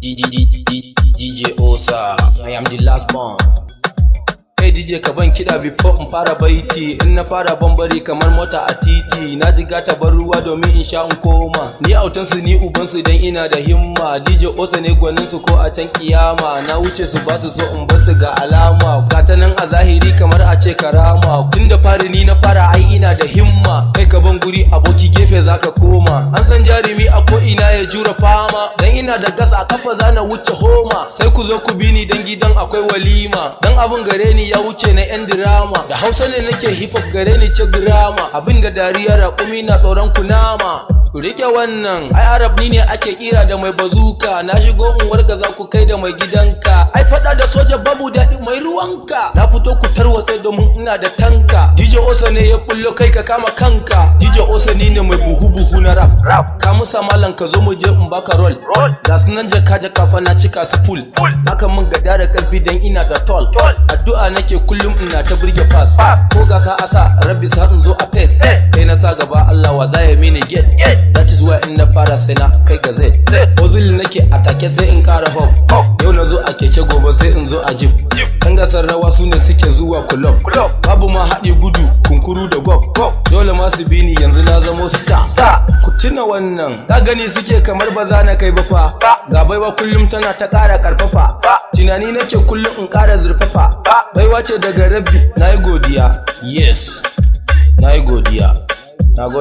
DJ Osa, I am the last born. Hey DJ ka ban kiɗa before in fara baiti. In na fara bambari kamar mota a titi. Na jiga ta bar ruwa domin in sha in koma. Ni autansu ni ubansu dan ina da himma. DJ Osa ne gwaninsu ko a can kiyama. Na wuce su ba su so in basu ga alama. Gata nan a zahiri kamar a ce karama. Tun da fari ni na fara ai ina da himma. Kai ka ban guri aboki gefe zaka koma. An san jarumi a ko ina ya jura fama. Dan ina da gas a kafa zana wuce homa. Sai ku zo ku bi ni dan gidan akwai walima. Dan abun gare ni ya wuce na yan dirama. Da Hausa ne nake hip hop gare ni ce grama. Abinda dariya raƙumi na tsoron kunama. Ku rike wannan ai Arab ni ne ake kira da mai bazuka. Na shigo in warga za ku kai da mai gidanka. Ai fada da soja babu daɗi mai ruwanka. Na fito ku tarwatsa domin ina da tanka. DJ Osa ne ya kullo kai ka kama kanka. DJ Osa ni ne mai buhu na rap. Ka musa malam ka zo mu je in baka roll. Ga sunan jaka fa na cika su full. Haka mun gada da karfi dan ina da toll. Addu'a nake kullum ina ta burge pass. Ko gasa asa rabbi sa in zo a pace. Kai na sa gaba Allah wa zai mini get. That is why in na fara sai na kai ga zai. Ozil nake atake sai in kara hop. Yau na zo a keke gobe sai in zo a jeep. Dan gasar rawa su ne suke zuwa club. Babu ma haɗi gudu kunkuru da gob. Dole ma su bi ni yanzu na zamo star. Ku tuna wannan ka gani suke kamar ba za na kai ba fa. Ga baiwa kullum tana ta ƙara karfafa. Tunani nake kullum in ƙara zurfafa. Baiwa ce daga rabbi nayi godiya. Yes, nayi godiya. Nagode.